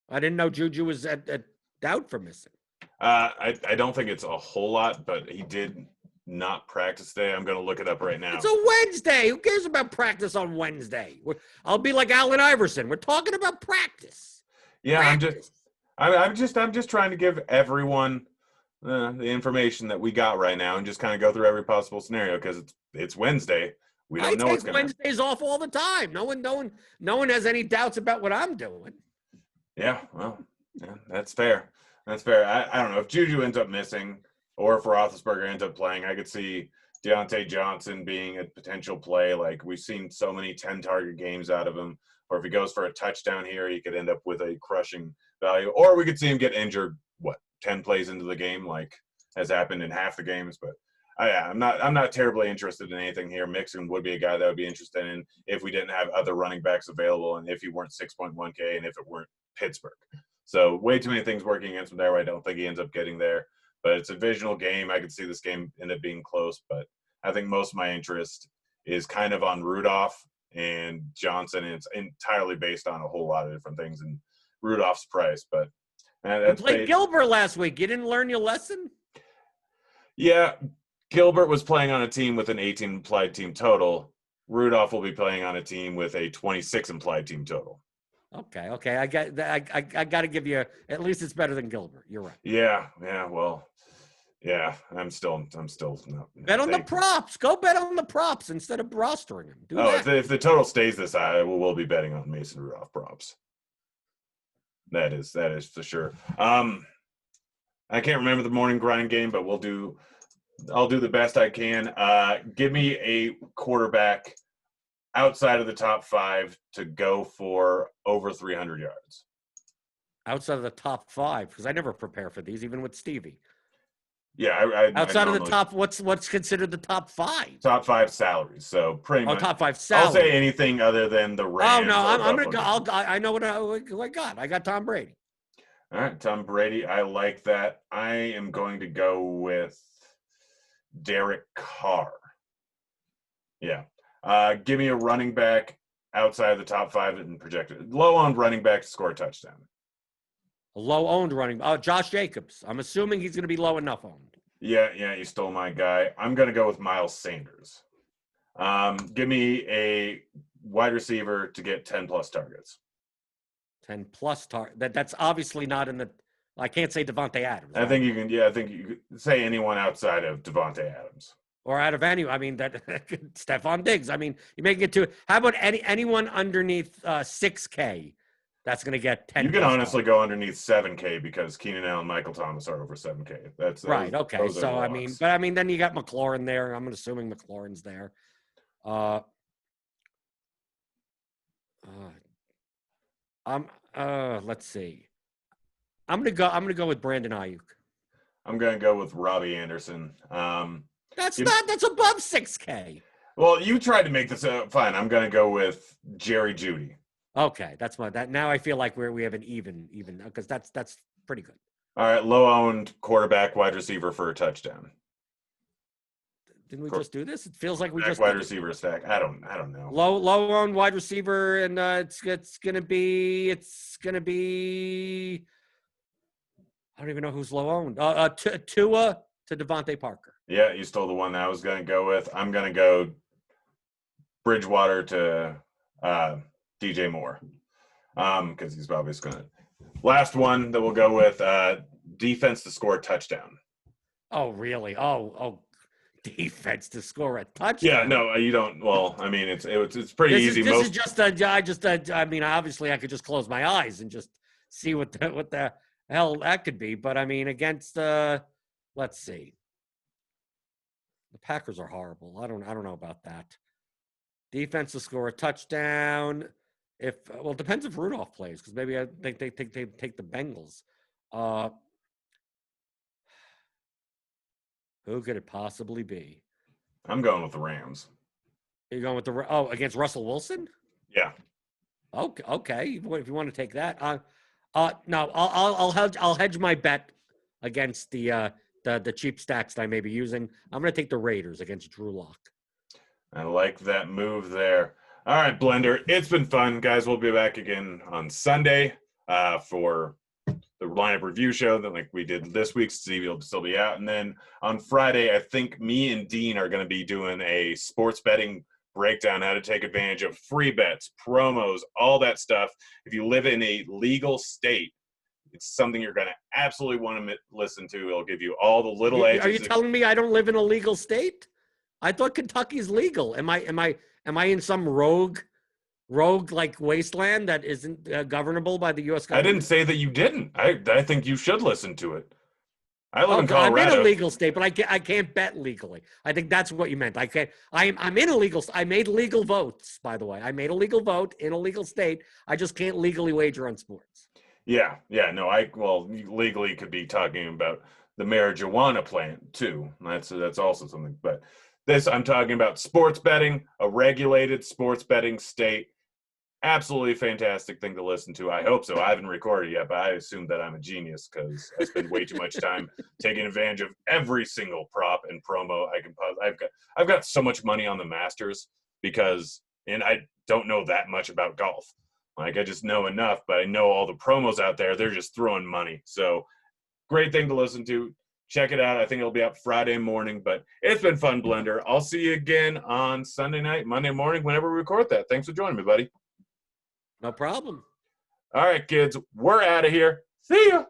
I didn't know Juju was out for missing. I don't think it's a whole lot, but he did not practice today. I'm going to look it up right now. It's a Wednesday. Who cares about practice on Wednesday? I'll be like Allen Iverson. We're talking about practice. Yeah, practice. I'm just trying to give everyone the information that we got right now and just kind of go through every possible scenario because it's Wednesday. We don't know what's going to happen. Wednesdays off all the time. No one has any doubts about what I'm doing. Yeah, well, yeah, that's fair. That's fair. I don't know if Juju ends up missing or if Roethlisberger ends up playing. I could see Deontay Johnson being a potential play. Like we've seen so many 10-target games out of him. Or if he goes for a touchdown here, he could end up with a crushing value. Or we could see him get injured, 10 plays into the game, like has happened in half the games. But I'm not terribly interested in anything here. Mixon would be a guy that would be interested in if we didn't have other running backs available and if he weren't 6.1K and if it weren't Pittsburgh. So way too many things working against him there. I don't think he ends up getting there. But it's a divisional game. I could see this game end up being close. But I think most of my interest is kind of on Rudolph and Johnson. And it's entirely based on a whole lot of different things and Rudolph's price. But you played Gilbert last week. You didn't learn your lesson? Yeah. Gilbert was playing on a team with an 18 implied team total. Rudolph will be playing on a team with a 26 implied team total. Okay. I got to give you at least it's better than Gilbert. You're right. Yeah. Well, yeah. I'm still not. Bet on the props. Go bet on the props instead of rostering him. Do that. If the total stays this high, we'll be betting on Mason Rudolph props. That is for sure. I can't remember the morning grind game, but I'll do the best I can. Give me a quarterback outside of the top 5 to go for over 300 yards. Outside of the top 5, because I never prepare for these, even with Stevie. Yeah, outside of the top, what's considered the top 5? Top 5 salaries. So pretty much. Top 5 salaries. I'll say anything other than the Rams. Oh no, I'm gonna go. I know what I got. I got Tom Brady. All right, Tom Brady. I like that. I am going to go with Derek Carr. Yeah. Give me a running back outside of the top 5 and projected. Low-owned running back to score a touchdown. A low-owned running back. Oh, Josh Jacobs. I'm assuming he's going to be low enough owned. Yeah, you stole my guy. I'm going to go with Miles Sanders. Give me a wide receiver to get 10-plus targets. 10-plus targets. That's obviously not in the – I can't say Devontae Adams. I think you can say anyone outside of Devontae Adams. Or out of any – I mean, that Stephon Diggs. I mean, you make it to – how about anyone underneath 6K that's going to get 10? You can honestly go underneath 7K because Keenan Allen and Michael Thomas are over 7K. That's right. Okay. So, I mean, then you got McLaurin there. I'm assuming McLaurin's there. Let's see. I'm gonna go with Brandon Ayuk. I'm gonna go with Robbie Anderson. That's above 6K. Well, you tried to make this fine. I'm gonna go with Jerry Jeudy. Okay, that's now I feel like we have an even because that's pretty good. All right, low-owned quarterback, wide receiver for a touchdown. Didn't we just do this? It feels like we just wide receiver stack. I don't know. Low-owned wide receiver, and it's gonna be. I don't even know who's low-owned. Tua to Devontae Parker. Yeah, you stole the one that I was gonna go with. I'm gonna go Bridgewater to DJ Moore, because he's obviously gonna. Last one that we'll go with defense to score a touchdown. Oh, really? Oh, defense to score a touchdown. Yeah, no, you don't. Well, I mean, it's pretty easy. This is just I mean, obviously, I could just close my eyes and just see what the hell that could be. But I mean, against let's see, the Packers are horrible. I don't know about that. Defense to score a touchdown. It depends if Rudolph plays, because maybe I think they take the Bengals. Who could it possibly be? I'm going with the Rams. You're going with against Russell Wilson? Yeah. Okay. If you want to take that, no, I'll hedge my bet against the the cheap stacks that I may be using. I'm going to take the Raiders against Drew Lock. I like that move there. All right, Blender. It's been fun, guys. We'll be back again on Sunday for the lineup review show that like we did this week. Stevie will still be out. And then on Friday, I think me and Dean are going to be doing a sports betting breakdown, how to take advantage of free bets, promos, all that stuff. If you live in a legal state, it's something you're going to absolutely want to listen to. It'll give you all the little edges. Are you telling me I don't live in a legal state? I thought Kentucky's legal. Am I in some rogue like wasteland that isn't governable by the U.S. government? I didn't say that you didn't. I think you should listen to it. I live in Colorado. I'm in a legal state, but I can't bet legally. I think that's what you meant. I can't. I'm in a legal. I made legal votes, by the way. I made a legal vote in a legal state. I just can't legally wager on sports. Yeah. No. Legally could be talking about the marijuana plant too. That's also something. But this, I'm talking about sports betting, a regulated sports betting state. Absolutely fantastic thing to listen to. I hope so. I haven't recorded yet, but I assume that I'm a genius because I spend way too much time taking advantage of every single prop and promo I can. I've got so much money on the Masters and I don't know that much about golf. Like I just know enough, but I know all the promos out there. They're just throwing money. So great thing to listen to. Check it out. I think it'll be up Friday morning, but it's been fun, Blender. I'll see you again on Sunday night, Monday morning, whenever we record that. Thanks for joining me, buddy. No problem. All right, kids, we're out of here. See ya.